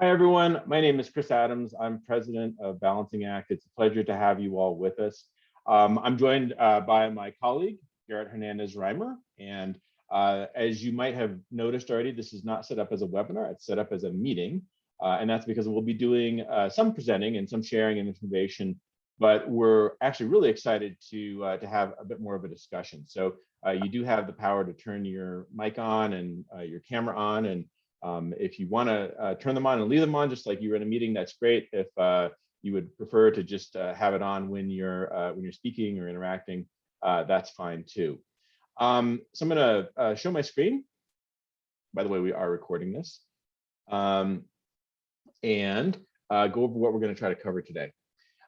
Hi, everyone. My name is Chris Adams. I'm president of Balancing Act. It's a pleasure to have you all with us. I'm joined by my colleague, Garrett Hernandez-Reimer. And as you might have noticed already, this is not set up as a webinar. It's set up as a meeting. And that's because we'll be doing some presenting and some sharing of information. But we're actually really excited to have a bit more of a discussion. So you do have the power to turn your mic on and your camera on. And if you want to turn them on and leave them on, just like you were in a meeting, that's great. If you would prefer to just have it on when you're speaking or interacting, that's fine too. So I'm going to show my screen. By the way, we are recording this, and go over what we're going to try to cover today.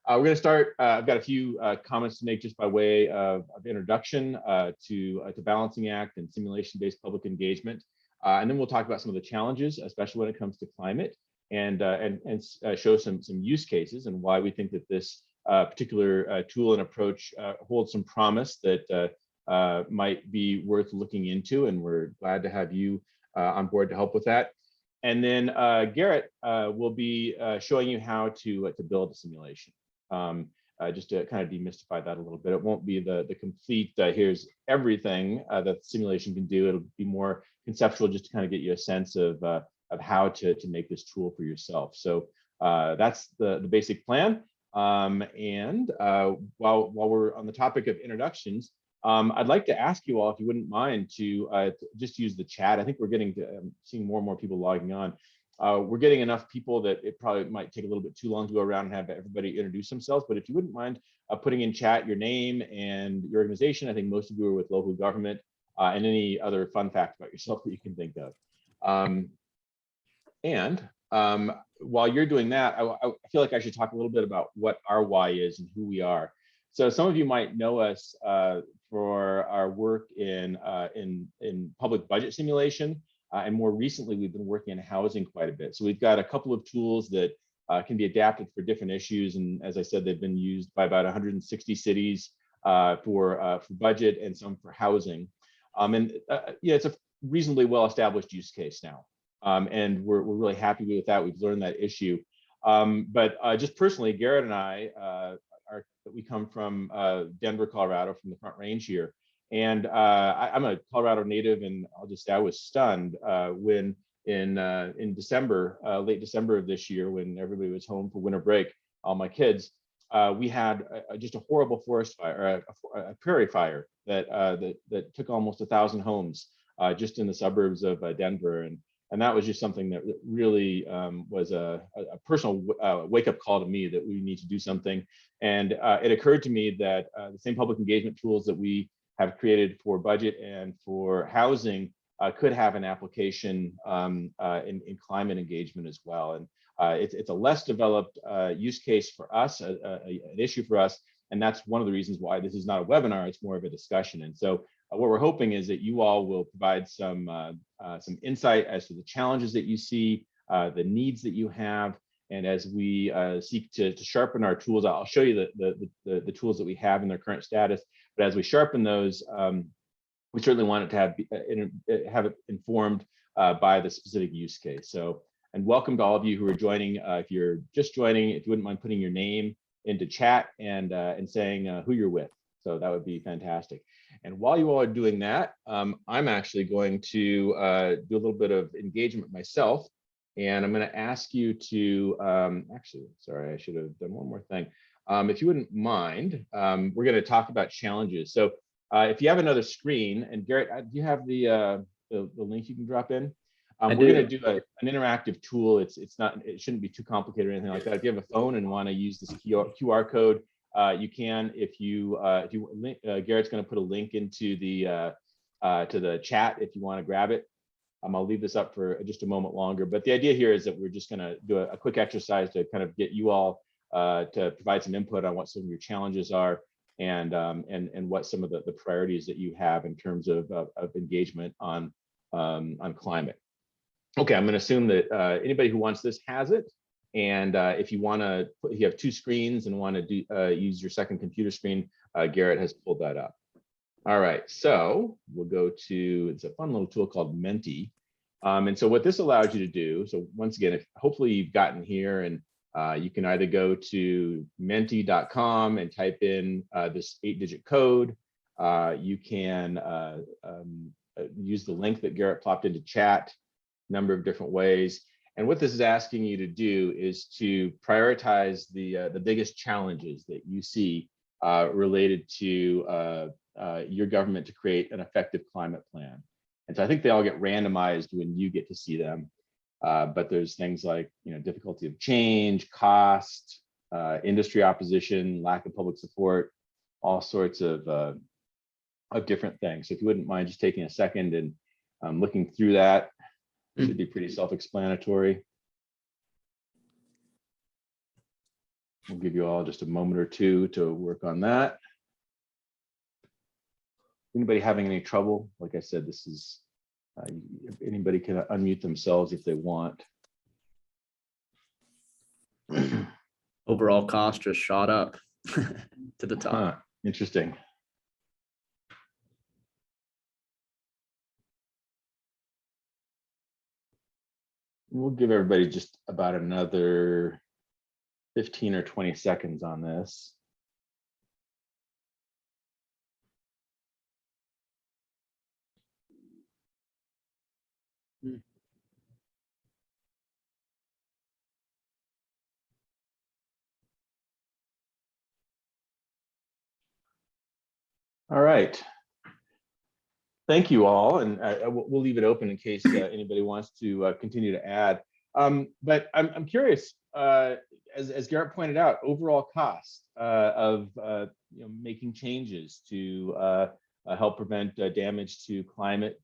We're going to start. I've got a few comments to make just by way of introduction to Balancing Act and simulation-based public engagement. And then we'll talk about some of the challenges, especially when it comes to climate, and show some use cases and why we think that this particular tool and approach holds some promise that might be worth looking into. And we're glad to have you on board to help with that. And then Garrett will be showing you how to build a simulation. Just to kind of demystify that a little bit. It won't be the complete, here's everything that the simulation can do. It'll be more conceptual, just to kind of get you a sense of how to make this tool for yourself. So that's the basic plan. And while we're on the topic of introductions, I'd like to ask you all, if you wouldn't mind, to just use the chat. I think we're getting to seeing more and more people logging on. We're getting enough people that it probably might take a little bit too long to go around and have everybody introduce themselves. But if you wouldn't mind putting in chat your name and your organization, I think most of you are with local government, and any other fun fact about yourself that you can think of. While you're doing that, I feel like I should talk a little bit about what our why is and who we are. So some of you might know us for our work in public budget simulation. And more recently, we've been working in housing quite a bit. So we've got a couple of tools that can be adapted for different issues. And as I said, they've been used by about 160 cities for budget and some for housing. Yeah, it's a reasonably well-established use case now. And we're really happy with that. We've learned that issue. But just personally, Garrett and I, we come from Denver, Colorado, from the Front Range here. And I'm a Colorado native, and I was stunned when in December, late December of this year, when everybody was home for winter break, all my kids, we had just a horrible forest fire, a prairie fire that took almost 1,000 homes just in the suburbs of Denver, and that was just something that really was a personal wake-up call to me that we need to do something. And it occurred to me that the same public engagement tools that we have created for budget and for housing could have an application in climate engagement as well. And it's a less developed use case for us, an issue for us. And that's one of the reasons why this is not a webinar, it's more of a discussion. And so what we're hoping is that you all will provide some insight as to the challenges that you see, the needs that you have. And as we seek to sharpen our tools, I'll show you the tools that we have in their current status. But as we sharpen those, we certainly want it to have it informed by the specific use case. So, and welcome to all of you who are joining. If you're just joining, if you wouldn't mind putting your name into chat and saying who you're with. So that would be fantastic. And while you all are doing that, I'm actually going to do a little bit of engagement myself. And I'm going to ask you to, actually, sorry, I should have done one more thing. If you wouldn't mind, we're going to talk about challenges. So if you have another screen, and Garrett, do you have the link you can drop in? We're going to do an interactive tool. It shouldn't be too complicated or anything like that. If you have a phone and want to use this QR code, you can. If you Garrett's going to put a link into the to the chat if you want to grab it. I'll leave this up for just a moment longer. But the idea here is that we're just going to do a quick exercise to kind of get you all to provide some input on what some of your challenges are and what some of the priorities that you have in terms of engagement on climate. Okay, I'm going to assume that anybody who wants this has it. And if you want to, if you have two screens and want to use your second computer screen, Garrett has pulled that up. All right, so we'll go to, it's a fun little tool called Menti. And so what this allows you to do, so once again, if hopefully you've gotten here, and you can either go to menti.com and type in this 8-digit code. You can use the link that Garrett plopped into chat, number of different ways. And what this is asking you to do is to prioritize the biggest challenges that you see related to your government to create an effective climate plan. And so I think they all get randomized when you get to see them. But there's things like, difficulty of change, cost, industry opposition, lack of public support, all sorts of different things. So if you wouldn't mind just taking a second and looking through that, it should be pretty self-explanatory. We'll give you all just a moment or two to work on that. Anybody having any trouble? Like I said, this is, anybody can unmute themselves if they want. Overall cost just shot up to the top. Interesting. We'll give everybody just about another 15 or 20 seconds on this. All right. Thank you all, and we'll leave it open in case anybody wants to continue to add. But I'm curious, as Garrett pointed out, overall cost of making changes to help prevent damage to climate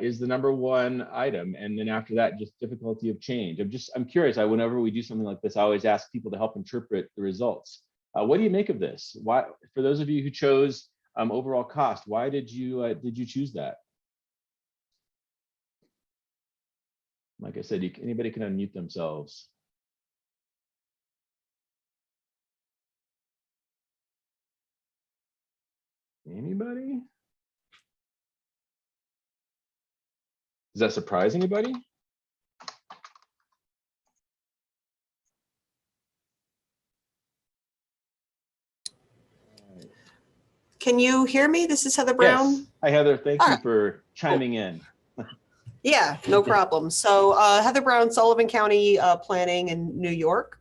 is the #1 item, and then after that, just difficulty of change. I'm curious. Whenever we do something like this, I always ask people to help interpret the results. What do you make of this? Why, for those of you who chose overall cost, why did you choose that? Like I said, anybody can unmute themselves. Anybody? Does that surprise anybody? Can you hear me? This is Heather Brown. Yes. Hi, Heather. Thank you for chiming in. Yeah, no problem. So Heather Brown, Sullivan County Planning in New York.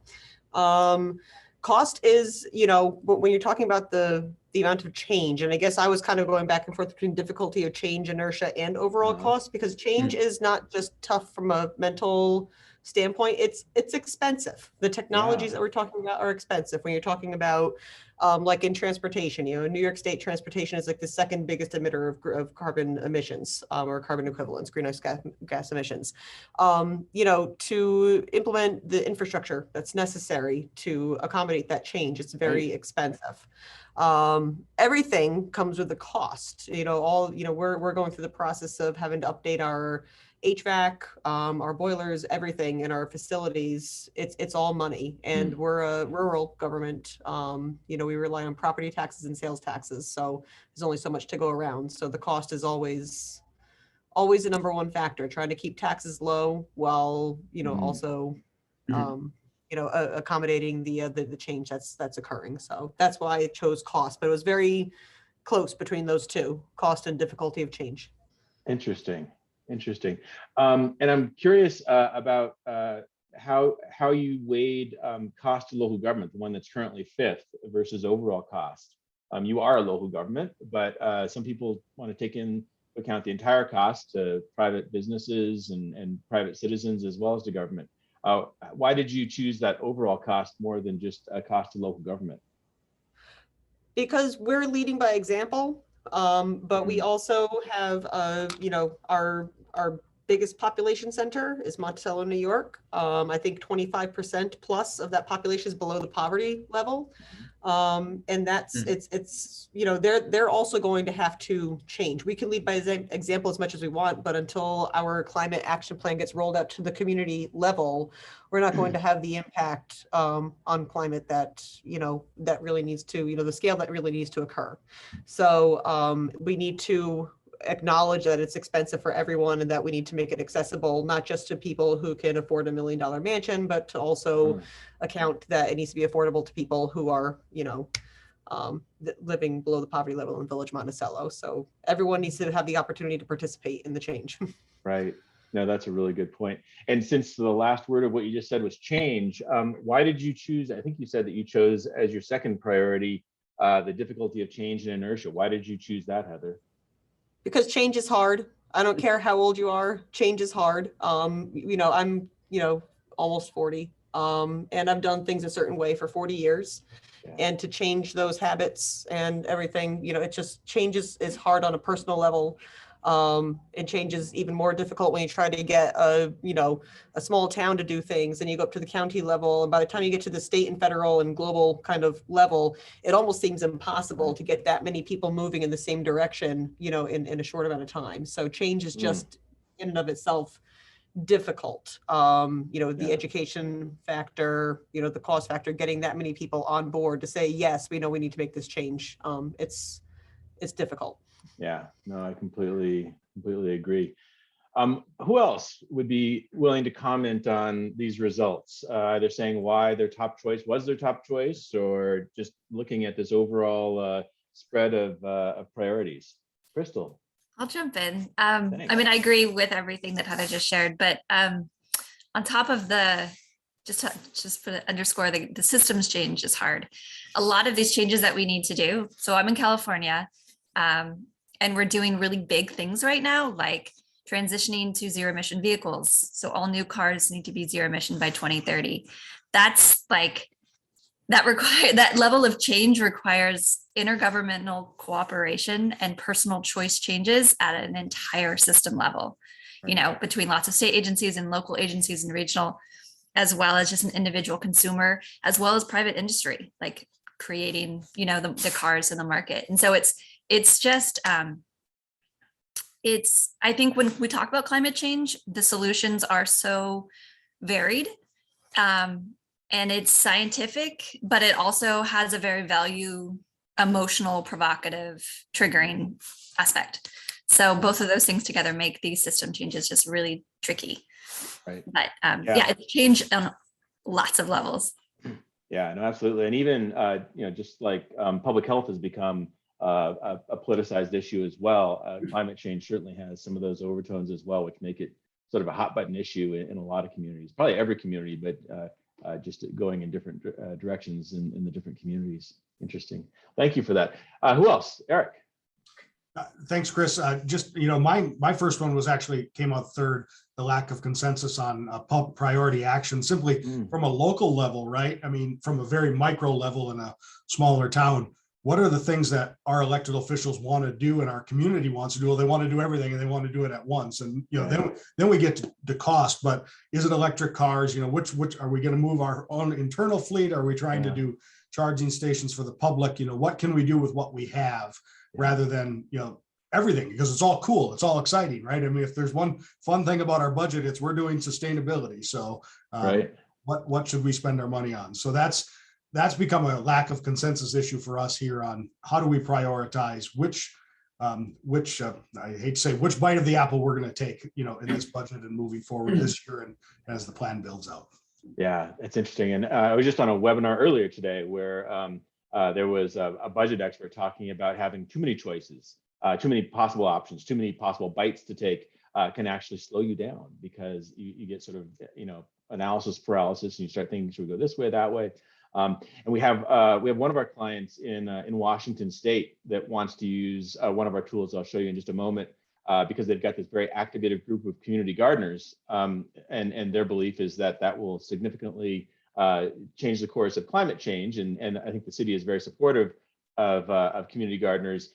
Cost is, when you're talking about the amount of change, and I guess I was kind of going back and forth between difficulty of change, inertia, and overall cost, because change is not just tough from a mental standpoint, it's expensive. The technologies that we're talking about are expensive. When you're talking about like in transportation, New York State transportation is like the second biggest emitter of carbon emissions or carbon equivalents, greenhouse gas emissions. To implement the infrastructure that's necessary to accommodate that change, it's very expensive. Everything comes with a cost. We're going through the process of having to update our HVAC, our boilers, everything in our facilities. It's all money, and we're a rural government. We rely on property taxes and sales taxes, so there's only so much to go around. So the cost is always the #1 factor, trying to keep taxes low while also accommodating the change that's occurring. So that's why I chose cost, but it was very close between those two, cost and difficulty of change. Interesting. And I'm curious about how you weighed cost to local government, the one that's currently 5th, versus overall cost. You are a local government, but some people want to take into account the entire cost to private businesses and private citizens as well as the government. Why did you choose that overall cost more than just a cost to local government? Because we're leading by example. But we also have, our biggest population center is Monticello, New York. I think 25% plus of that population is below the poverty level. And that's, they're also going to have to change. We can lead by example as much as we want, but until our climate action plan gets rolled out to the community level, we're not going to have the impact on climate that, that really needs to, the scale that really needs to occur. So we need to acknowledge that it's expensive for everyone and that we need to make it accessible, not just to people who can afford $1 million mansion, but to also account that it needs to be affordable to people who are, living below the poverty level in Village Monticello. So everyone needs to have the opportunity to participate in the change. Right. No, that's a really good point. And since the last word of what you just said was change, why did you choose, I think you said that you chose as your second priority, the difficulty of change and inertia. Why did you choose that, Heather? Because change is hard. I don't care how old you are, change is hard. I'm, almost 40. And I've done things a certain way for 40 years. Yeah. And to change those habits and everything, it just changes is hard on a personal level. It changes even more difficult when you try to get a small town to do things, and you go up to the county level. And by the time you get to the state and federal and global kind of level, it almost seems impossible to get that many people moving in the same direction, in a short amount of time. So change is just in and of itself difficult. The education factor, the cost factor, getting that many people on board to say, yes, we know we need to make this change. It's difficult. Yeah, no, I completely agree. Who else would be willing to comment on these results? Either saying why their top choice was their top choice, or just looking at this overall spread of priorities. Crystal. I'll jump in. I agree with everything that Heather just shared, but on top of just to underscore the systems change is hard. A lot of these changes that we need to do. So I'm in California, and we're doing really big things right now, like transitioning to zero emission vehicles. So all new cars need to be zero emission by 2030. That's like, that level of change requires intergovernmental cooperation and personal choice changes at an entire system level, between lots of state agencies and local agencies and regional, as well as just an individual consumer, as well as private industry, like creating, the cars in the market. And so it's just, I think when we talk about climate change, the solutions are so varied, and it's scientific, but it also has a very emotional, provocative, triggering aspect. So both of those things together make these system changes just really tricky. Right. But it's change on lots of levels. Yeah, no, absolutely. And even, just like public health has become a politicized issue as well. Climate change certainly has some of those overtones as well, which make it sort of a hot button issue in a lot of communities, probably every community, but just going in different directions in the different communities. Interesting. Thank you for that. Who else? Eric. Thanks, Chris. My first one came out third, the lack of consensus on priority action, simply from a local level, right? I mean, from a very micro level in a smaller town, what are the things that our elected officials want to do and our community wants to do? Well, they want to do everything and they want to do it at once. And, then we get to cost, but is it electric cars? Which are we going to move our own internal fleet? Are we trying to do charging stations for the public? What can we do with what we have rather than, everything, because it's all cool. It's all exciting, right? I mean, if there's one fun thing about our budget, it's we're doing sustainability. So what should we spend our money on? So that's become a lack of consensus issue for us here on how do we prioritize which I hate to say which bite of the apple we're going to take, in this budget and moving forward this year and as the plan builds out. Yeah, it's interesting. And I was just on a webinar earlier today where there was a budget expert talking about having too many choices, too many possible options, too many possible bites to take can actually slow you down because you get sort of, analysis paralysis and you start thinking, should we go this way, that way? And we have one of our clients in Washington State that wants to use one of our tools. I'll show you in just a moment, because they've got this very activated group of community gardeners, and their belief is that will significantly change the course of climate change. And I think the city is very supportive of community gardeners,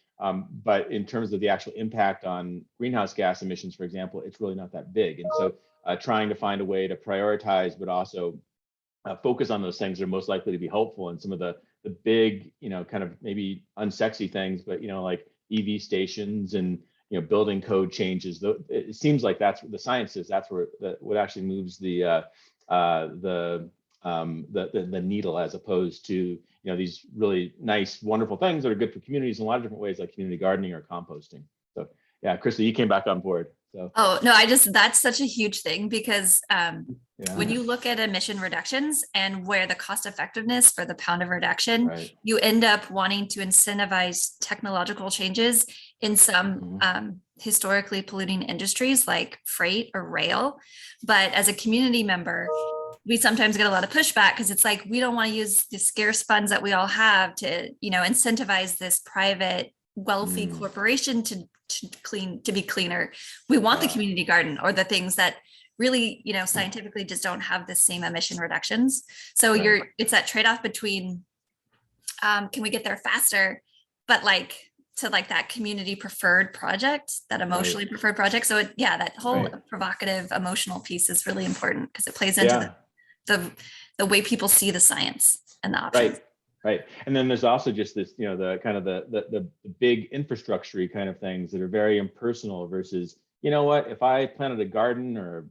but in terms of the actual impact on greenhouse gas emissions, for example, it's really not that big. And so trying to find a way to prioritize, but also focus on those things that are most likely to be helpful, and some of the big, kind of maybe unsexy things, but like EV stations and building code changes. It seems like that's what the science is. That's what actually moves the needle, as opposed to these really nice, wonderful things that are good for communities in a lot of different ways, like community gardening or composting. So Yeah, Krista, you came back on board. So Oh, no, that's such a huge thing because yeah. when you look at emission reductions and where the cost effectiveness for the pound of reduction, Right. you end up wanting to incentivize technological changes in some historically polluting industries like freight or rail. But as a community member, we sometimes get a lot of pushback because it's like, we don't want to use the scarce funds that we all have to, incentivize this private wealthy corporation to be cleaner. We want the community garden or the things that really, scientifically just don't have the same emission reductions. So it's that trade-off between, can we get there faster, but that community preferred project, that emotionally preferred project. So that whole provocative emotional piece is really important because it plays into the way people see the science and the options. Right. And then there's also just this, the kind of the big infrastructure kind of things that are very impersonal versus, if I planted a garden or,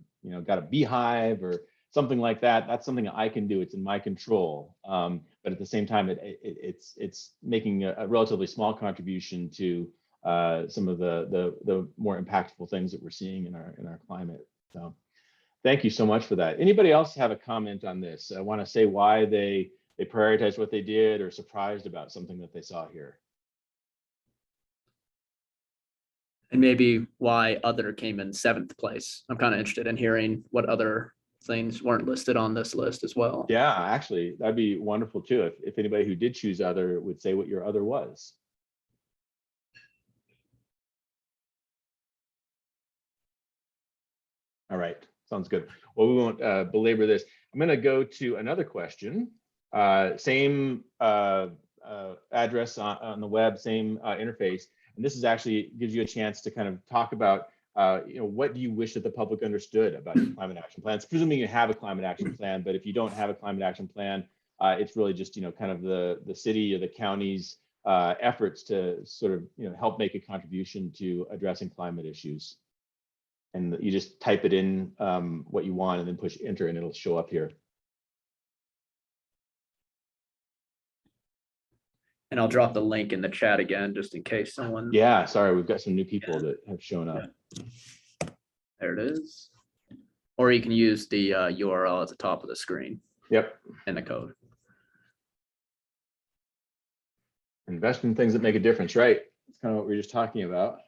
got a beehive or something like that, that's something I can do. It's in my control. But at the same time, it's making a relatively small contribution to some of the more impactful things that we're seeing in our climate. So thank you so much for that. Anybody else have a comment on this? I want to say why they prioritized what they did or surprised about something that they saw here. And maybe why other came in 7th place. I'm kind of interested in hearing what other things weren't listed on this list as well. Yeah, actually, that'd be wonderful too. If anybody who did choose other would say what your other was. All right, sounds good. Well, we won't belabor this. I'm going to go to another question. Same address on the web, same interface. And this is actually gives you a chance to kind of talk about, what do you wish that the public understood about your climate action plans? Presuming you have a climate action plan, but if you don't have a climate action plan, it's really just, kind of the city or the county's efforts to sort of, help make a contribution to addressing climate issues. And you just type it in what you want and then push enter and it'll show up here. And I'll drop the link in the chat again, just in case someone. Yeah, sorry, we've got some new people that have shown up. There it is. Or you can use the URL at the top of the screen. Yep. And the code. Invest in things that make a difference, right? That's kind of what we were just talking about.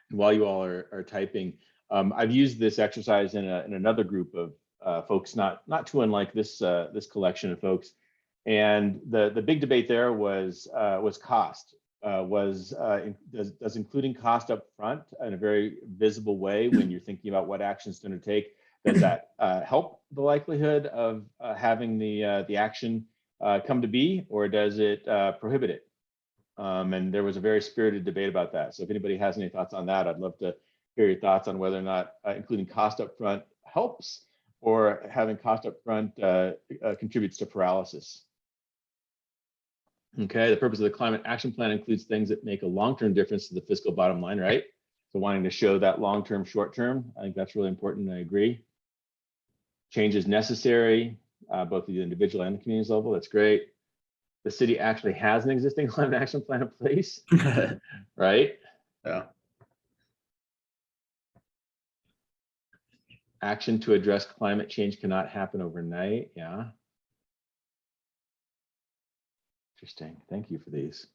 While you all are typing, I've used this exercise in another group of folks, not too unlike this collection of folks, and the big debate there was cost. Does including cost up front in a very visible way when you're thinking about what actions to undertake, does that help the likelihood of having the action come to be, or does it prohibit it? And there was a very spirited debate about that. So if anybody has any thoughts on that, I'd love to hear your thoughts on whether or not including cost up front helps or having cost up front contributes to paralysis. Okay, the purpose of the climate action plan includes things that make a long-term difference to the fiscal bottom line, right? So wanting to show that long-term, short-term, I think that's really important. I agree. Change is necessary, both at the individual and the community level. That's great. The city actually has an existing climate action plan in place, right? Yeah. Action to address climate change cannot happen overnight. Yeah. Interesting. Thank you for these.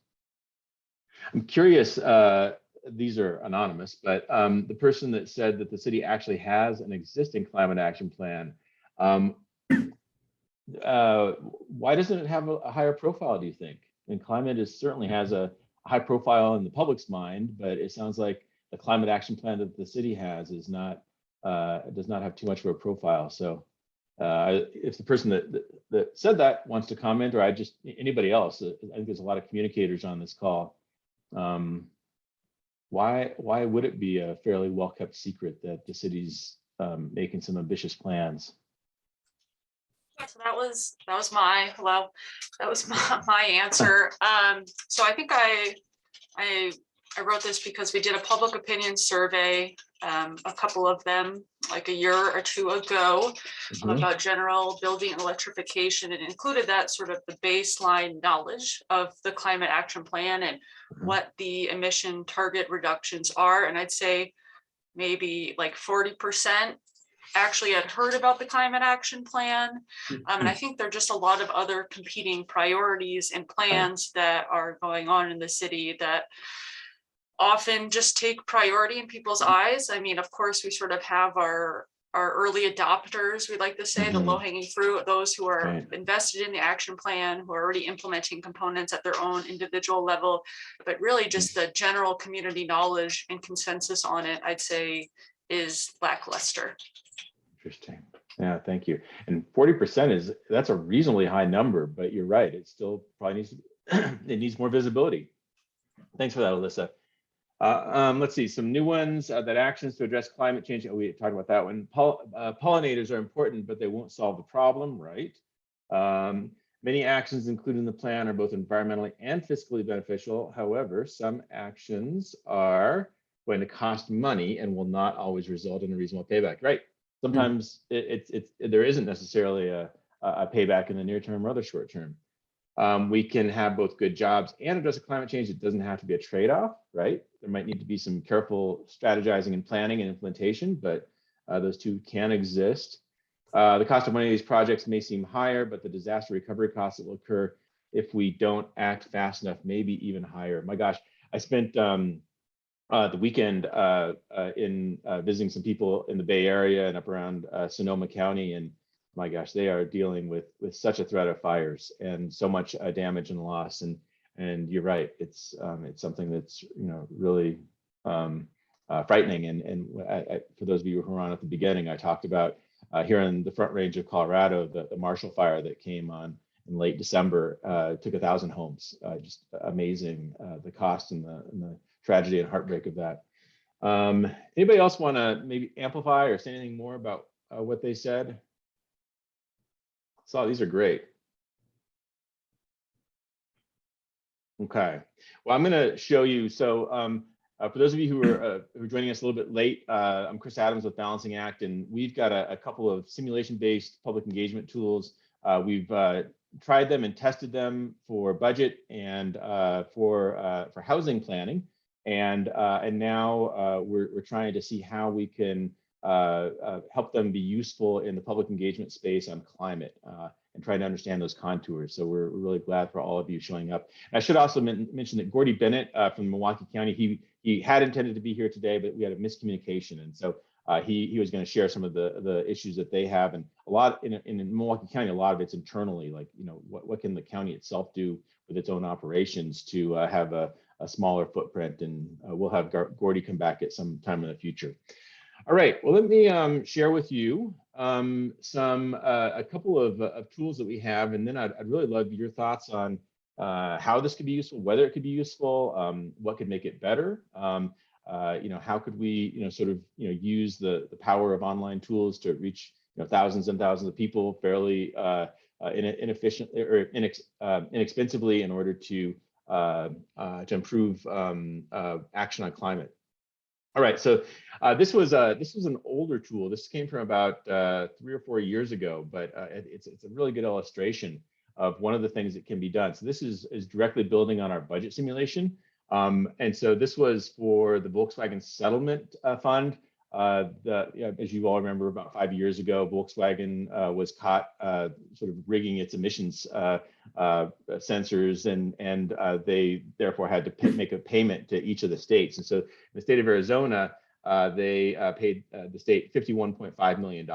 I'm curious, these are anonymous, but the person that said that the city actually has an existing climate action plan, why doesn't it have a higher profile, do you think? And climate certainly has a high profile in the public's mind, but it sounds like the climate action plan that the city has is not, does not have too much of a profile. So if the person that said that wants to comment, or anybody else, I think there's a lot of communicators on this call. Why would it be a fairly well-kept secret that the city's making some ambitious plans? So that was my answer. So I think I wrote this because we did a public opinion survey, a couple of them like a year or two ago Mhm. about general building electrification, and included that sort of the baseline knowledge of the climate action plan and Mhm. what the emission target reductions are. And I'd say maybe like 40% actually had heard about the climate action plan. And I think there are just a lot of other competing priorities and plans that are going on in the city that often just take priority in people's eyes. I mean, of course, we sort of have our early adopters, we like to say, the Mhm. low hanging fruit, those who are Right. invested in the action plan, who are already implementing components at their own individual level. But really just the general community knowledge and consensus on it, I'd say, is lackluster. Interesting. Yeah, thank you. And 40% that's a reasonably high number, but you're right. It still probably needs it needs more visibility. Thanks for that, Alyssa. Let's see some new ones. That actions to address climate change. Oh, we talked about that one. Pollinators are important, but they won't solve the problem, right? Many actions included in the plan are both environmentally and fiscally beneficial. However, some actions are going to cost money and will not always result in a reasonable payback. Right. Sometimes there isn't necessarily a payback in the near term or the short term. We can have both good jobs and address climate change. It doesn't have to be a trade-off, right? There might need to be some careful strategizing and planning and implementation, but those two can exist. The cost of money of these projects may seem higher, but the disaster recovery costs that will occur if we don't act fast enough may be even higher. My gosh, I spent the weekend in visiting some people in the Bay Area and up around Sonoma County, and my gosh, they are dealing with such a threat of fires and so much damage and loss. And you're right, it's something that's really frightening. And for those of you who were on at the beginning, I talked about here in the Front Range of Colorado, the Marshall Fire that came on in late December took 1,000 homes. Just amazing, the cost and the tragedy and heartbreak of that. Anybody else want to maybe amplify or say anything more about what they said? So these are great. Okay, well, I'm going to show you. So for those of you who are joining us a little bit late, I'm Chris Adams with Balancing Act, and we've got a couple of simulation-based public engagement tools. We've tried them and tested them for budget and for housing planning, and now we're trying to see how we can help them be useful in the public engagement space on climate and trying to understand those contours. So we're really glad for all of you showing up. And I should also mention that Gordy Bennett from Milwaukee County, he had intended to be here today, but we had a miscommunication. And so he was going to share some of the issues that they have. And a lot in Milwaukee County, a lot of it's internally, like, what can the county itself do with its own operations to have a smaller footprint. And we'll have Gordy come back at some time in the future. All right, well, let me share with you a couple of tools that we have, and then I'd really love your thoughts on how this could be useful, whether it could be useful, what could make it better. How could we, sort of, use the power of online tools to reach, thousands and thousands of people fairly inefficiently or inexpensively in order to improve action on climate. All right, so this was an older tool. This came from about 3 or 4 years ago, but it's a really good illustration of one of the things that can be done. So this is directly building on our budget simulation. And so this was for the Volkswagen settlement fund. As you all remember, about 5 years ago, Volkswagen was caught sort of rigging its emissions sensors, and they therefore had to make a payment to each of the states. And so in the state of Arizona, they paid the state $51.5 million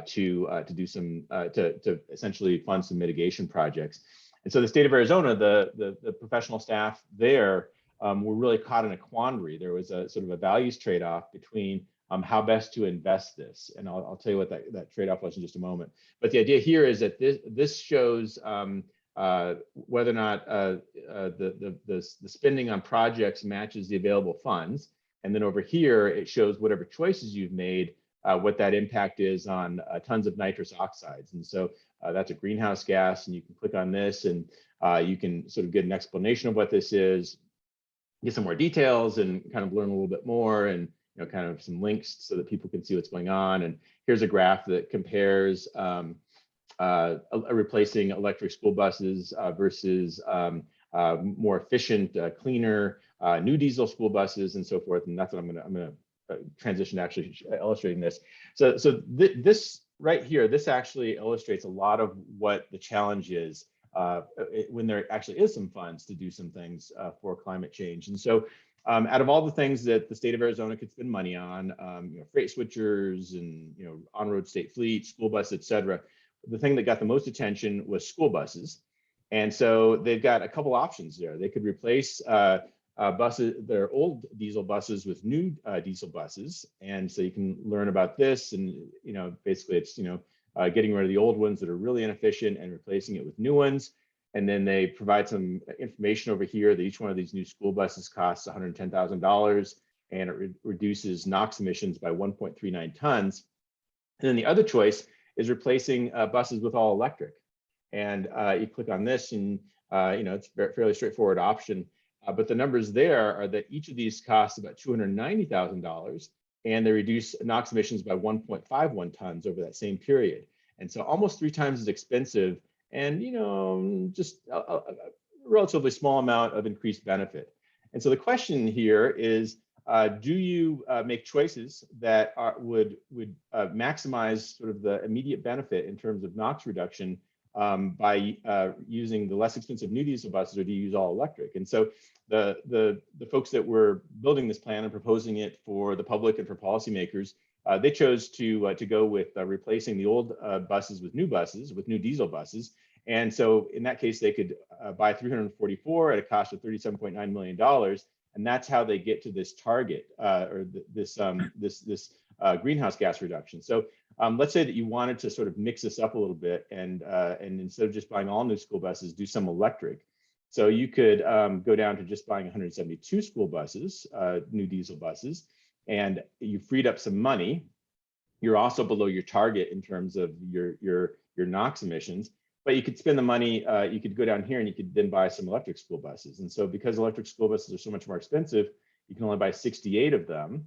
to do some to essentially fund some mitigation projects. And so the state of Arizona, the professional staff there were really caught in a quandary. There was a sort of a values trade-off between how best to invest this. And I'll tell you what that trade-off was in just a moment. But the idea here is that this shows whether or not the spending on projects matches the available funds. And then over here, it shows whatever choices you've made, what that impact is on tons of nitrous oxides. And so that's a greenhouse gas, and you can click on this and you can sort of get an explanation of what this is, get some more details and kind of learn a little bit more. And kind of some links so that people can see what's going on. And here's a graph that compares replacing electric school buses versus more efficient, cleaner, new diesel school buses and so forth. And that's what I'm gonna transition to actually illustrating this. So this right here, this actually illustrates a lot of what the challenge is when there actually is some funds to do some things for climate change. And so out of all the things that the state of Arizona could spend money on, freight switchers and on-road state fleet, school bus, et cetera, the thing that got the most attention was school buses. And so they've got a couple options there. They could replace buses, their old diesel buses with new diesel buses. And so you can learn about this. And, basically it's, getting rid of the old ones that are really inefficient and replacing it with new ones. And then they provide some information over here that each one of these new school buses costs $110,000 and it reduces NOx emissions by 1.39 tons. And then the other choice is replacing buses with all electric. And you click on this and, it's a fairly straightforward option. But the numbers there are that each of these costs about $290,000 and they reduce NOx emissions by 1.51 tons over that same period. And so almost 3 times as expensive and, just a relatively small amount of increased benefit. And so the question here is, do you make choices that would maximize sort of the immediate benefit in terms of NOx reduction by using the less expensive new diesel buses, or do you use all electric? And so the folks that were building this plan and proposing it for the public and for policymakers, they chose to go with replacing the old buses with new diesel buses. And so in that case, they could buy 344 at a cost of $37.9 million. And that's how they get to this target or this greenhouse gas reduction. So let's say that you wanted to sort of mix this up a little bit and instead of just buying all new school buses, do some electric. So you could go down to just buying 172 school buses, new diesel buses, and you freed up some money. You're also below your target in terms of your NOx emissions. But you could spend the money, you could go down here and you could then buy some electric school buses. And so because electric school buses are so much more expensive, you can only buy 68 of them.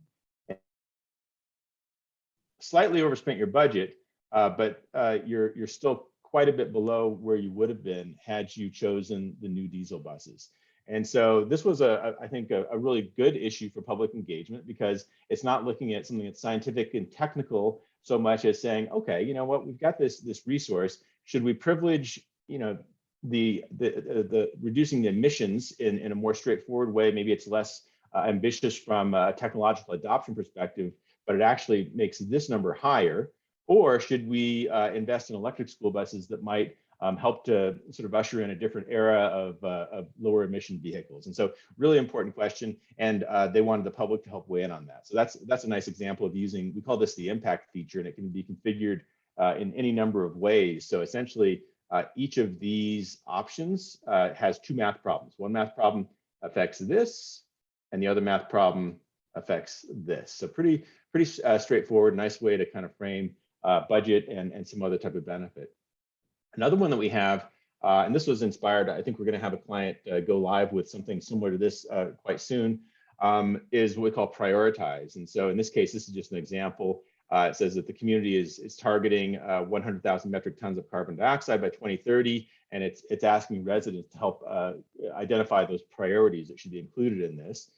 Slightly overspent your budget, but you're still quite a bit below where you would have been had you chosen the new diesel buses. And so this was, I think, a really good issue for public engagement because it's not looking at something that's scientific and technical so much as saying, okay, you know what, we've got this resource. Should we privilege, the reducing the emissions in a more straightforward way? Maybe it's less ambitious from a technological adoption perspective, but it actually makes this number higher. Or should we invest in electric school buses that might help to sort of usher in a different era of lower emission vehicles? And so really important question. And they wanted the public to help weigh in on that. So that's a nice example of using, we call this the impact feature, and it can be configured in any number of ways. So essentially, each of these options has 2 math problems. One math problem affects this, and the other math problem affects this. So pretty straightforward, nice way to kind of frame budget and some other type of benefit. Another one that we have, and this was inspired, I think we're going to have a client go live with something similar to this quite soon, is what we call prioritize. And so in this case, this is just an example. It says that the community is targeting 100,000 metric tons of carbon dioxide by 2030, and it's asking residents to help identify those priorities that should be included in this.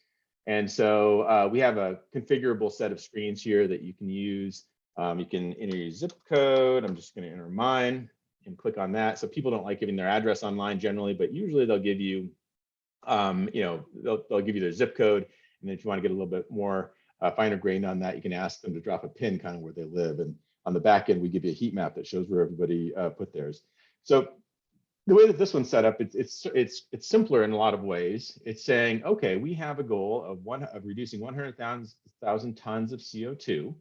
And so we have a configurable set of screens here that you can use. You can enter your zip code. I'm just going to enter mine and click on that. So people don't like giving their address online generally, but usually they'll give you, they'll give you their zip code. And then if you want to get a little bit more finer grained on that, you can ask them to drop a pin kind of where they live. And on the back end, we give you a heat map that shows where everybody put theirs. So the way that this one's set up, it's simpler in a lot of ways. It's saying, okay, we have a goal of reducing 100,000 tons of CO2,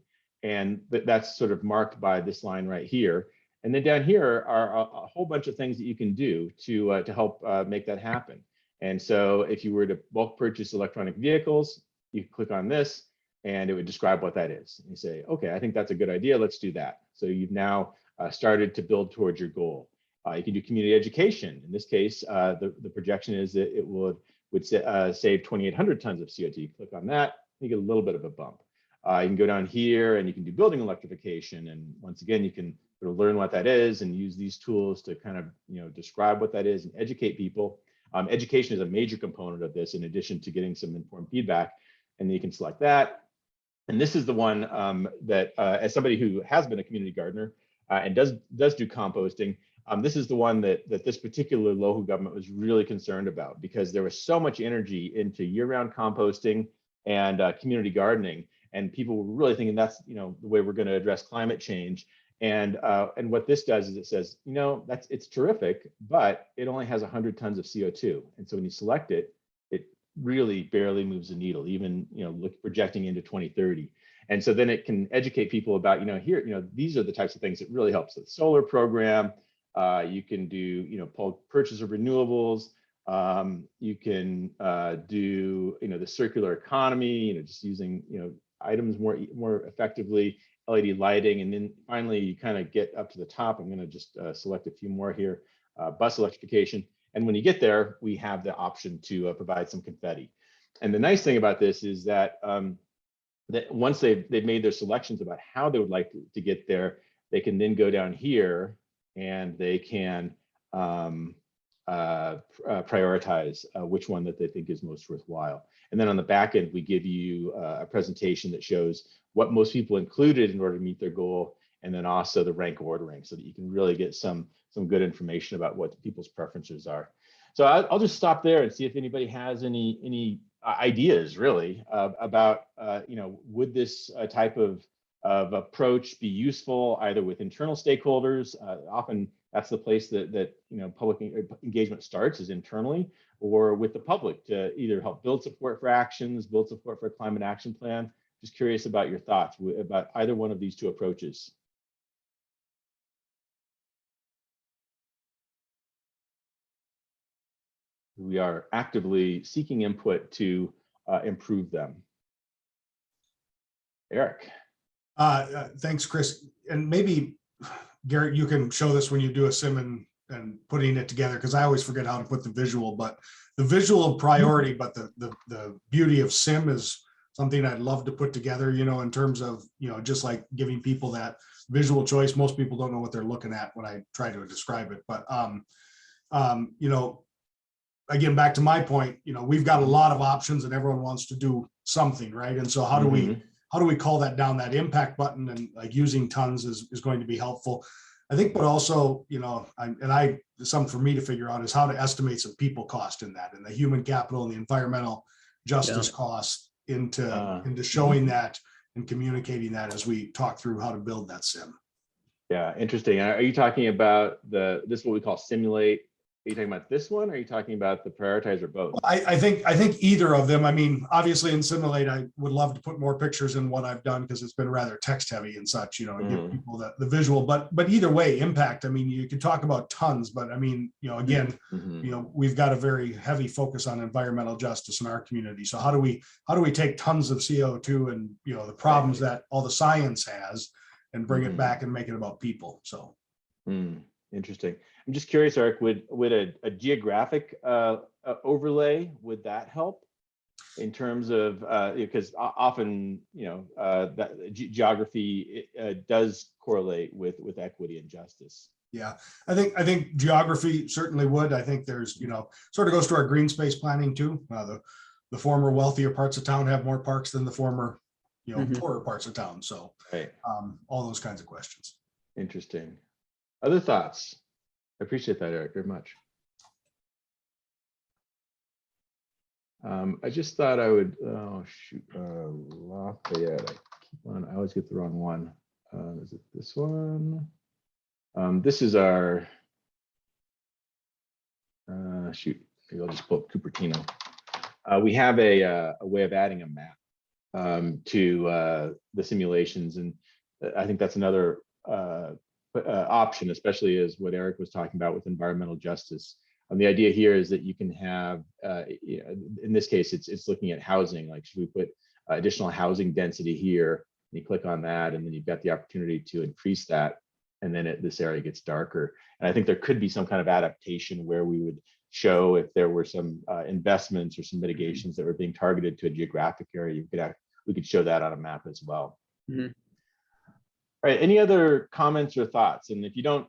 and that's sort of marked by this line right here. And then down here are a whole bunch of things that you can do to help make that happen. And so if you were to bulk purchase electronic vehicles, you click on this, and it would describe what that is. And you say, okay, I think that's a good idea. Let's do that. So you've now started to build towards your goal. You can do community education. In this case, the projection is that it would save 2,800 tons of CO2. You click on that, you get a little bit of a bump. You can go down here and you can do building electrification. And once again, you can sort of learn what that is and use these tools to kind of, describe what that is and educate people. Education is a major component of this, in addition to getting some informed feedback. And then you can select that. And this is the one that, as somebody who has been a community gardener and does do composting, this is the one that this particular local government was really concerned about, because there was so much energy into year-round composting and community gardening, and people were really thinking that's the way we're going to address climate change. And what this does is it says, it's terrific, but it only has 100 tons of CO2, and so when you select it, it really barely moves the needle, even projecting into 2030. And so then it can educate people about these are the types of things that really helps with the solar program. You can do bulk purchase of renewables. You can do the circular economy, just using items more effectively, LED lighting, and then finally you kind of get up to the top. I'm going to just select a few more here. Bus electrification, and when you get there, we have the option to provide some confetti. And the nice thing about this is that that once they've made their selections about how they would like to get there, they can then go down here and they can prioritize which one that they think is most worthwhile. And then on the back end, we give you a presentation that shows what most people included in order to meet their goal, and then also the rank ordering, so that you can really get some good information about what people's preferences are. So I'll just stop there and see if anybody has any ideas really about would this type of approach be useful either with internal stakeholders. Often that's the place that public engagement starts, is internally, or with the public to either help build support for actions, build support for a climate action plan. Just curious about your thoughts about either one of these two approaches. We are actively seeking input to improve them. Eric. Thanks, Chris. And maybe, Garrett, you can show this when you do a sim and putting it together, because I always forget how to put the visual, but the visual priority, but the beauty of sim is something I'd love to put together, in terms of, just like giving people that visual choice. Most people don't know what they're looking at when I try to describe it, but, again, back to my point, we've got a lot of options and everyone wants to do something, right? And so how do we call that down? That impact button, and like using tons is going to be helpful, I think. But also, something for me to figure out is how to estimate some people cost in that, and the human capital and the environmental justice costs into showing that and communicating that as we talk through how to build that sim. Yeah, interesting. Are you talking about this what we call simulate? Are you talking about this one, or are you talking about the prioritize, or both? I think either of them. I mean, obviously in Simulate, I would love to put more pictures in what I've done, because it's been rather text heavy and such, and give people the visual. But either way, impact. I mean, you could talk about tons, but I mean, again, we've got a very heavy focus on environmental justice in our community. So how do we take tons of CO2 and the problems that all the science has, and bring it back and make it about people? So. Interesting. I'm just curious, Eric, would a geographic overlay, would that help in terms of, because often, that geography does correlate with equity and justice. Yeah, I think geography certainly would. I think there's, sort of goes to our green space planning too. The former wealthier parts of town have more parks than the former, poorer parts of town. So right. All those kinds of questions. Interesting. Other thoughts? I appreciate that, Eric, very much. I just thought I would, Lafayette. I always get the wrong one. Is it this one? This is our, maybe I'll just pull up Cupertino. We have a way of adding a map to the simulations, and I think that's another option, especially as what Eric was talking about with environmental justice. The idea here is that you can have, in this case, it's looking at housing. Like, should we put additional housing density here? And you click on that, and then you've got the opportunity to increase that, and then this area gets darker. And I think there could be some kind of adaptation where we would show if there were some investments or some mitigations that were being targeted to a geographic area. we could show that on a map as well. Mhm. All right, any other comments or thoughts? And if you don't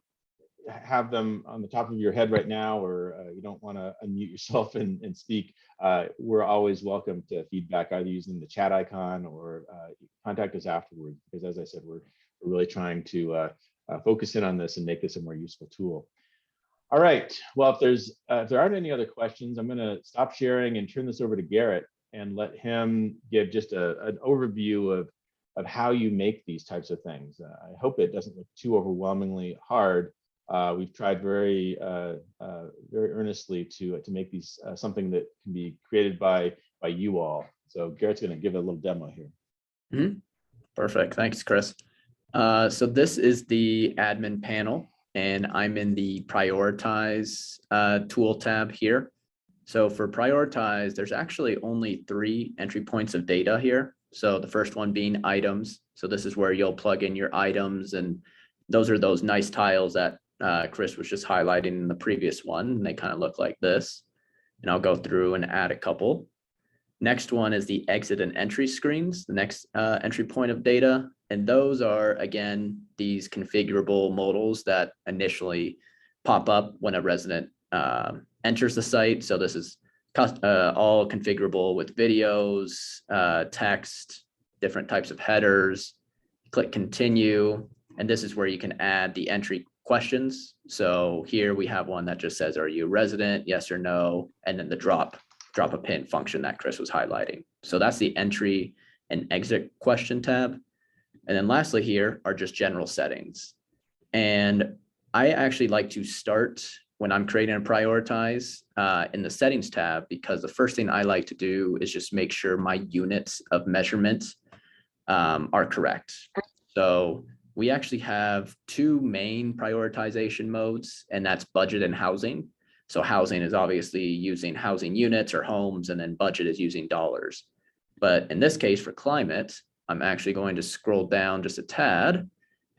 have them on the top of your head right now, or you don't want to unmute yourself and speak, we're always welcome to feedback, either using the chat icon or contact us afterward, because as I said, we're really trying to focus in on this and make this a more useful tool. All right, well, if there aren't any other questions, I'm going to stop sharing and turn this over to Garrett and let him give just an overview of how you make these types of things. I hope it doesn't look too overwhelmingly hard. We've tried very earnestly to make these something that can be created by you all. So Garrett's going to give a little demo here. Mhm. Perfect. Thanks, Chris. So this is the admin panel, and I'm in the prioritize tool tab here. So for prioritize, there's actually only 3 entry points of data here. So the first one being items. So this is where you'll plug in your items, and those are those nice tiles that Chris was just highlighting in the previous one. And they kind of look like this. And I'll go through and add a couple. Next one is the exit and entry screens, the next entry point of data. And those are, again, these configurable modals that initially pop up when a resident enters the site. So this is all configurable with videos, text, different types of headers. Click continue, and this is where you can add the entry questions. So here we have one that just says, are you a resident? Yes or no? And then the drop a pin function that Chris was highlighting. So that's the entry and exit question tab. And then lastly here are just general settings. And I actually like to start when I'm creating a prioritize in the settings tab, because the first thing I like to do is just make sure my units of measurement are correct. So we actually have 2 main prioritization modes, and that's budget and housing. So housing is obviously using housing units or homes, and then budget is using dollars. But in this case for climate, I'm actually going to scroll down just a tad,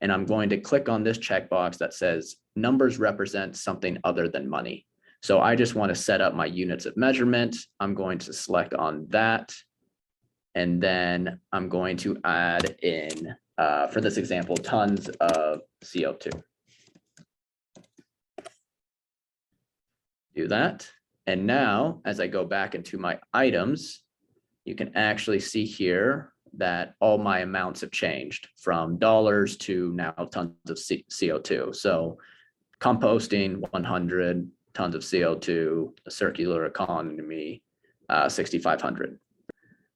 and I'm going to click on this checkbox that says numbers represent something other than money. So I just want to set up my units of measurement. I'm going to select on that. And then I'm going to add in, for this example, tons of CO2. Do that. And now, as I go back into my items, you can actually see here that all my amounts have changed from dollars to now tons of CO2. So composting 100, tons of CO2, a circular economy 6,500.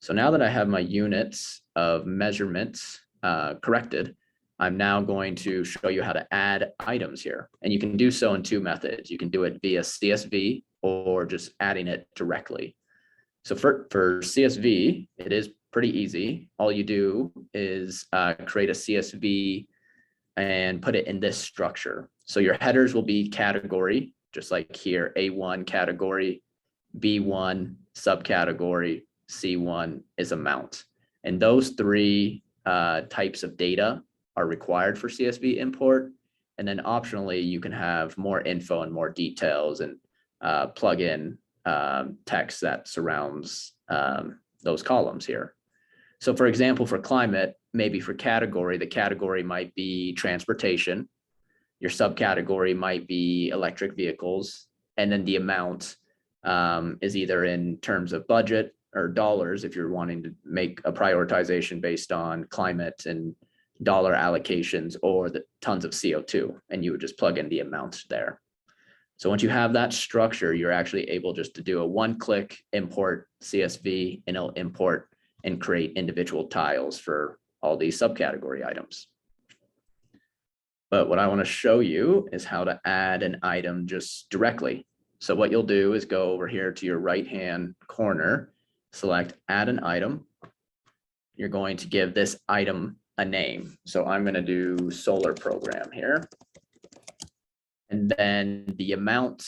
So now that I have my units of measurements corrected, I'm now going to show you how to add items here. And you can do so in 2 methods. You can do it via CSV or just adding it directly. So for CSV, it is pretty easy. All you do is create a CSV and put it in this structure. So your headers will be category, just like here, A1 category, B1 subcategory, C1 is amount. And those 3 types of data are required for CSV import. And then optionally, you can have more info and more details and plug in text that surrounds those columns here. So for example, for climate, maybe for category, the category might be transportation. Your subcategory might be electric vehicles. And then the amount is either in terms of budget or dollars if you're wanting to make a prioritization based on climate and dollar allocations, or the tons of CO2, and you would just plug in the amount there. So once you have that structure, you're actually able just to do a 1-click import CSV, and it'll import and create individual tiles for all these subcategory items. But what I want to show you is how to add an item just directly. So what you'll do is go over here to your right-hand corner, select add an item. You're going to give this item a name. So I'm going to do solar program here. And then the amount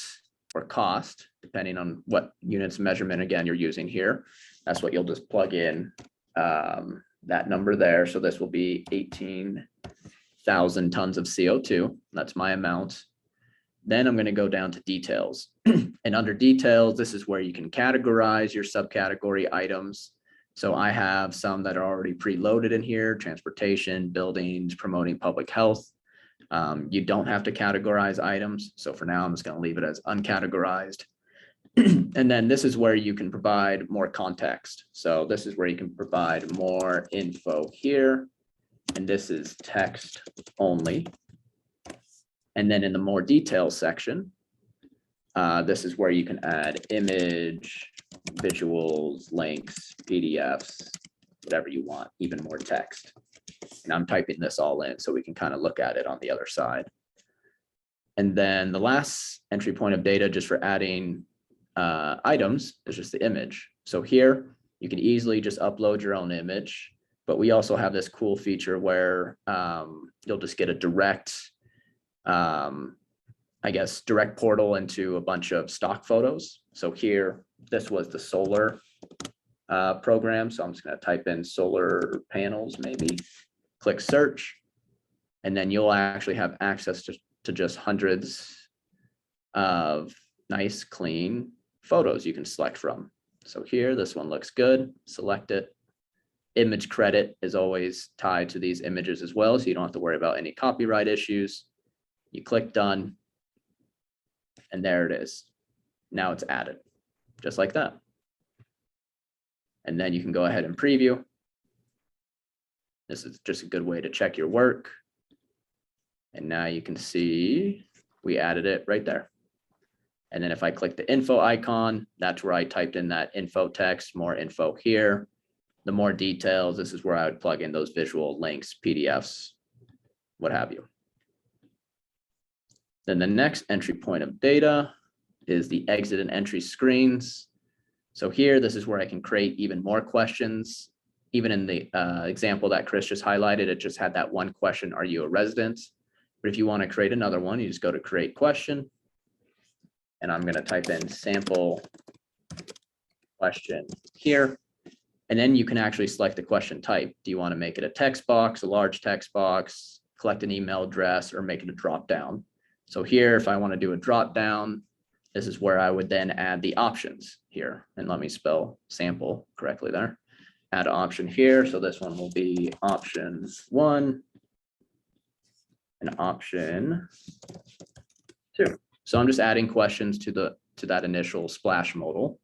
or cost, depending on what units measurement, again, you're using here, that's what you'll just plug in that number there. So this will be 18,000 tons of CO2. That's my amount. Then I'm going to go down to details. And under details, this is where you can categorize your subcategory items. So I have some that are already preloaded in here: transportation, buildings, promoting public health. You don't have to categorize items. So for now, I'm just going to leave it as uncategorized. And then this is where you can provide more context. So this is where you can provide more info here. And this is text only. And then in the more details section, this is where you can add image, visuals, links, PDFs, whatever you want, even more text. And I'm typing this all in so we can kind of look at it on the other side. And then the last entry point of data just for adding items is just the image. So here you can easily just upload your own image, but we also have this cool feature where you'll just get a direct, I guess, direct portal into a bunch of stock photos. So here, this was the solar program. So I'm just going to type in solar panels, maybe click search, and then you'll actually have access to just hundreds of nice, clean photos you can select from. So here, this one looks good, select it. Image credit is always tied to these images as well, so you don't have to worry about any copyright issues. You click done, and there it is. Now it's added, just like that. And then you can go ahead and preview. This is just a good way to check your work. And now you can see we added it right there. And then if I click the info icon, that's where I typed in that info text, more info here. The more details, this is where I would plug in those visual links, PDFs, what have you. Then the next entry point of data is the exit and entry screens. So here, this is where I can create even more questions. Even in the example that Chris just highlighted, it just had that one question, are you a resident? But if you want to create another one, you just go to create question. And I'm going to type in sample question here. And then you can actually select the question type. Do you want to make it a text box, a large text box, collect an email address, or make it a drop down? So here, if I want to do a drop down, this is where I would then add the options here. And let me spell sample correctly there. Add option here. So this one will be option 1 and option 2. So I'm just adding questions to that initial splash modal.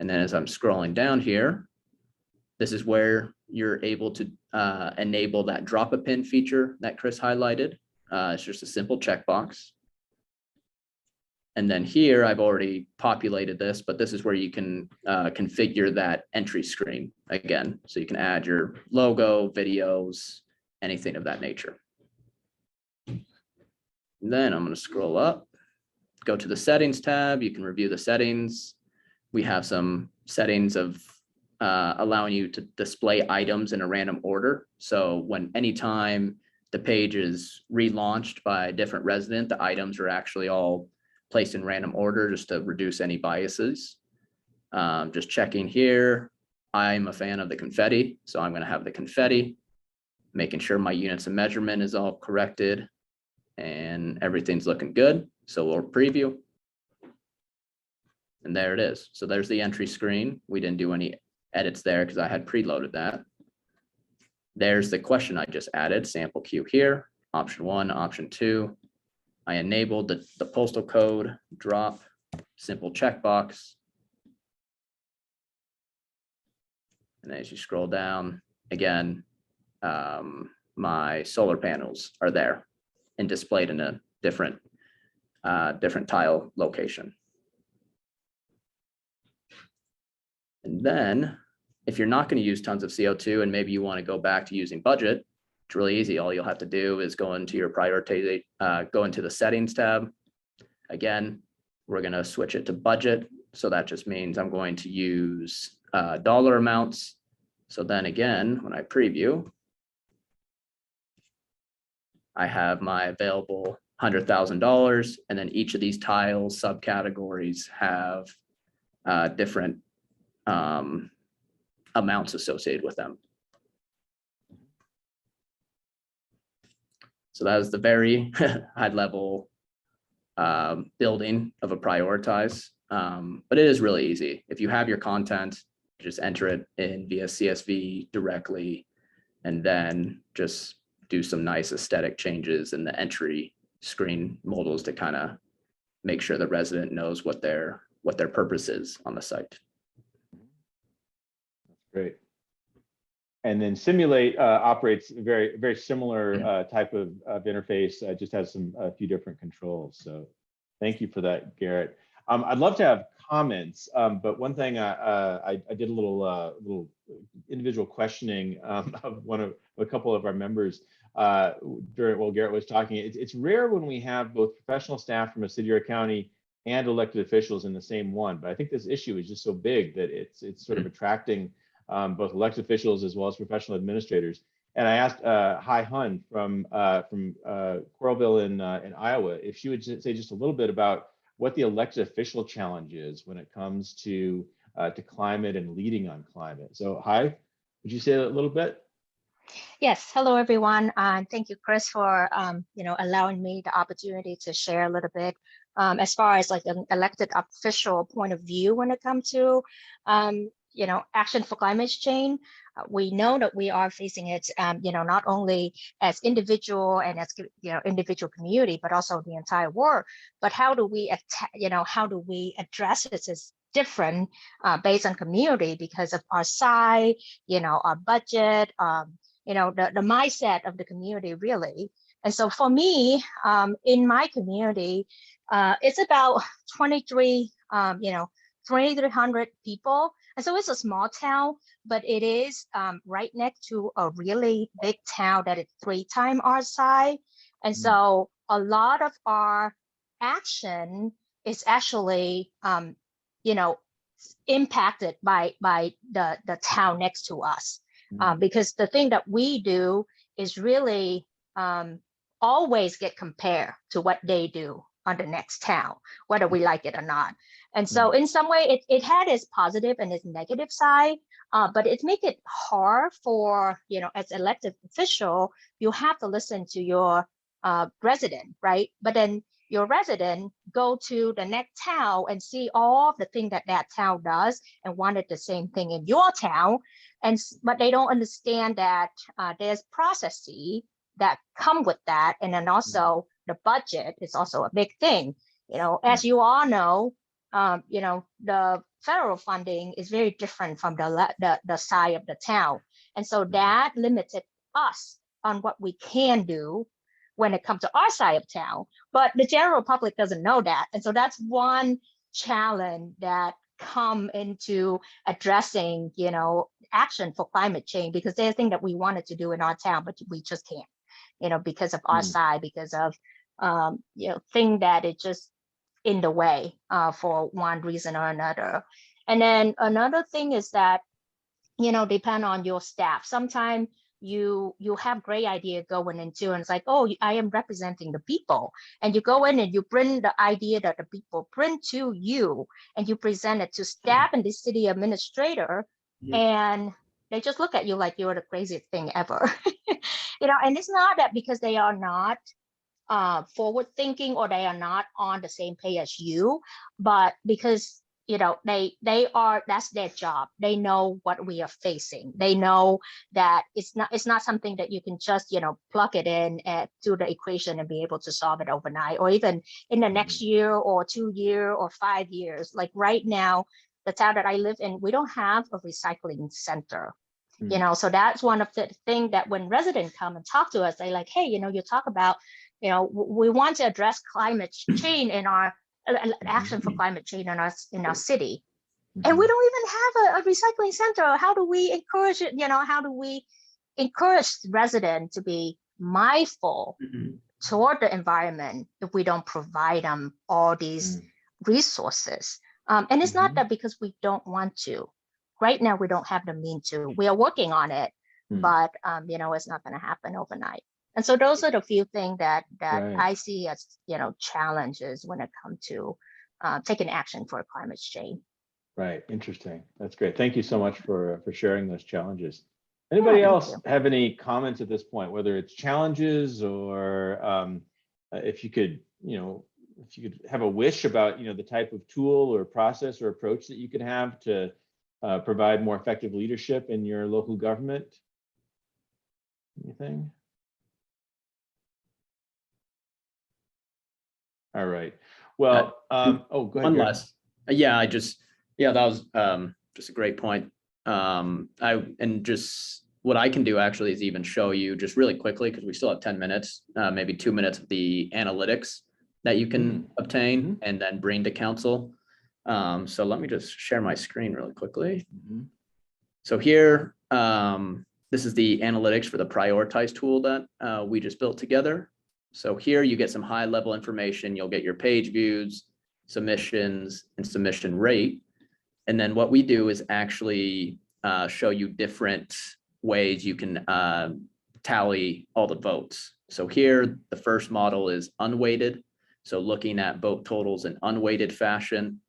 And then as I'm scrolling down here, this is where you're able to enable that drop a pin feature that Chris highlighted. It's just a simple checkbox. And then here, I've already populated this, but this is where you can configure that entry screen again. So you can add your logo, videos, anything of that nature. And then I'm going to scroll up, go to the settings tab. You can review the settings. We have some settings of allowing you to display items in a random order. So when anytime the page is relaunched by a different resident, the items are actually all placed in random order just to reduce any biases. Just checking here. I'm a fan of the confetti, so I'm going to have the confetti, making sure my units of measurement is all corrected and everything's looking good. So we'll preview. And there it is. So there's the entry screen. We didn't do any edits there because I had preloaded that. There's the question I just added, sample queue here, option 1, option 2. I enabled the postal code drop, simple checkbox. And as you scroll down, again, my solar panels are there and displayed in a different tile location. And then if you're not going to use tons of CO2 and maybe you want to go back to using budget, it's really easy. All you'll have to do is go into your priority, go into the settings tab. Again, we're going to switch it to budget. So that just means I'm going to use dollar amounts. So then again, when I preview, I have my available $100,000, and then each of these tiles subcategories have different amounts associated with them. So that is the very high level building of a prioritize, but it is really easy. If you have your content, just enter it in via CSV directly, and then just do some nice aesthetic changes in the entry screen modals to kind of make sure the resident knows what their purpose is on the site. Great. And then Simulate operates very similar type of interface, just has a few different controls. So thank you for that, Garrett. I'd love to have comments, but one thing I did a little individual questioning of a couple of our members while Garrett was talking. It's rare when we have both professional staff from a city or a county and elected officials in the same one, but I think this issue is just so big that it's sort of attracting both elected officials as well as professional administrators. And I asked Hai Hun from Coralville in Iowa if she would say just a little bit about what the elected official challenge is when it comes to climate and leading on climate. So Hai, would you say a little bit? Yes, hello everyone, and thank you, Chris, for allowing me the opportunity to share a little bit as far as like an elected official point of view when it comes to action for climate change. We know that we are facing it, not only as individual and as individual community, but also the entire world. But how do we address it is different based on community because of our size, our budget, the mindset of the community really. And so for me, in my community, it's about 2,300 people. And so it's a small town, but it is right next to a really big town that is 3 times our size. And so a lot of our action is actually, impacted by the town next to us. Because the thing that we do is really always get compared to what they do on the next town, whether we like it or not. And so in some way, it had its positive and its negative side, but it makes it hard for, as elected official, you have to listen to your resident, right? But then your resident go to the next town and see all the things that town does and wanted the same thing in your town. But they don't understand that there's processes that come with that. And then also the budget is also a big thing. As you all know, the federal funding is very different from the size of the town. And so that limited us on what we can do when it comes to our side of town. But the general public doesn't know that. And so that's one challenge that come into addressing, action for climate change, because there's things that we wanted to do in our town, but we just can't, because of our side, because of, thing that it just in the way for one reason or another. And then another thing is that, depend on your staff. Sometimes you have great idea going into, and it's like, oh, I am representing the people, and you go in and you bring the idea that the people bring to you, and you present it to staff and the city administrator, and they just look at you like you're the craziest thing ever. And it's not that because they are not forward thinking or they are not on the same page as you, but because they are, that's their job. They know what we are facing. They know that it's not something that you can just plug it in and do the equation and be able to solve it overnight, or even in the next year or 2 years or 5 years. Like right now, the town that I live in, we don't have a recycling center. So that's one of the things that when residents come and talk to us, they like, hey, you talk about, we want to address climate change in our action for climate change in our city, and we don't even have a recycling center. How do we encourage it? How do we encourage residents to be mindful toward the environment if we don't provide them all these resources? And it's not that because we don't want to. Right now, we don't have the means to. We are working on it, but it's not going to happen overnight. And so those are the few things that right. I see as challenges when it comes to taking action for climate change. Right, interesting. That's great. Thank you so much for sharing those challenges. Anybody else have any comments at this point, whether it's challenges or if you could have a wish about the type of tool or process or approach that you could have to provide more effective leadership in your local government? Anything? All right. Well, oh, go ahead. One Garrett. last. Yeah, that was just a great point. Just what I can do actually is even show you just really quickly, because we still have 10 minutes, maybe 2 minutes of the analytics that you can obtain and then bring to council. So let me just share my screen really quickly. So here, this is the analytics for the prioritize tool that we just built together. So here you get some high level information. You'll get your page views, submissions, and submission rate. And then what we do is actually show you different ways you can tally all the votes. So here, the first model is unweighted. So looking at vote totals in unweighted fashion.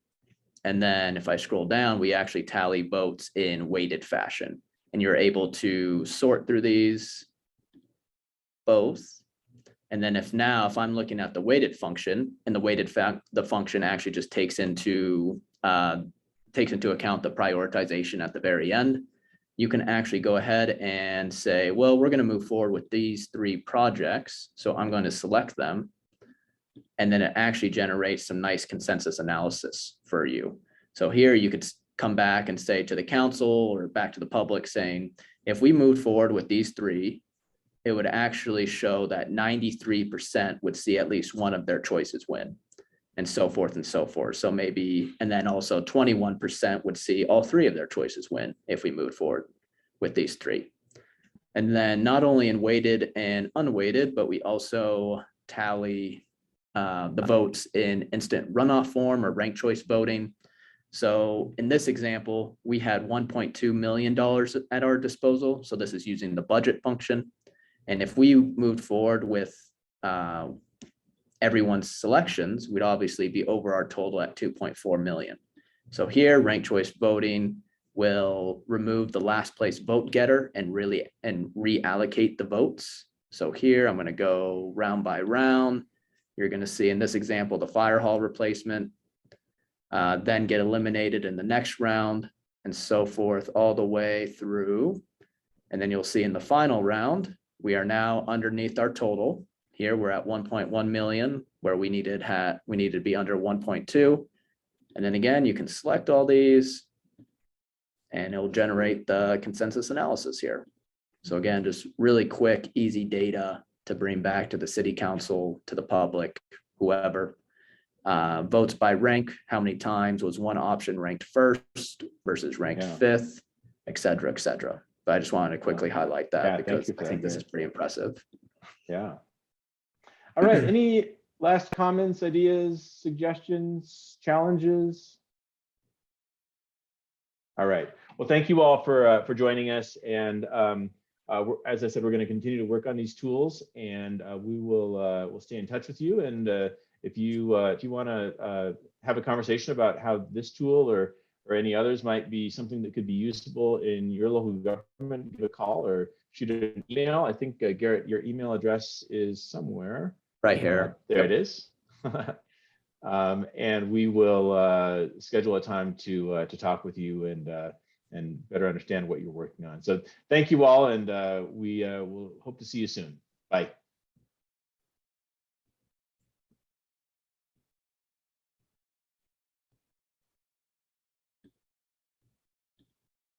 And then if I scroll down, we actually tally votes in weighted fashion. And you're able to sort through these both. And then if I'm looking at the weighted function, and the function actually just takes into account the prioritization at the very end, you can actually go ahead and say, well, we're going to move forward with these 3 projects. So I'm going to select them. And then it actually generates some nice consensus analysis for you. So here you could come back and say to the council or back to the public saying, if we moved forward with these 3, it would actually show that 93% would see at least one of their choices win, and so forth and so forth. So maybe, and then also 21% would see all 3 of their choices win if we moved forward with these 3. And then not only in weighted and unweighted, but we also tally the votes in instant runoff form or ranked choice voting. So in this example, we had $1.2 million at our disposal. So this is using the budget function. And if we moved forward with everyone's selections, we'd obviously be over our total at 2.4 million. So here, ranked choice voting will remove the last place vote getter and reallocate the votes. So here, I'm going to go round by round. You're going to see in this example, the fire hall replacement, then get eliminated in the next round, and so forth all the way through. And then you'll see in the final round, we are now underneath our total. Here we're at 1.1 million, where we needed to be under 1.2. And then again, you can select all these and it'll generate the consensus analysis here. So again, just really quick, easy data to bring back to the city council, to the public, whoever. Votes by rank, how many times was one option ranked first versus ranked 5th, et cetera, et cetera. But I just wanted to quickly highlight that because I think this is pretty impressive. Yeah. All right. Any last comments, ideas, suggestions, challenges? All right. Well, thank you all for joining us. And as I said, we're going to continue to work on these tools, and we'll stay in touch with you. And if you want to have a conversation about how this tool or any others might be something that could be useful in your local government, give a call or shoot an email. I think, Garrett, your email address is somewhere. Right here. There it is. And we will schedule a time to talk with you and better understand what you're working on. So thank you all, and we will hope to see you soon. Bye.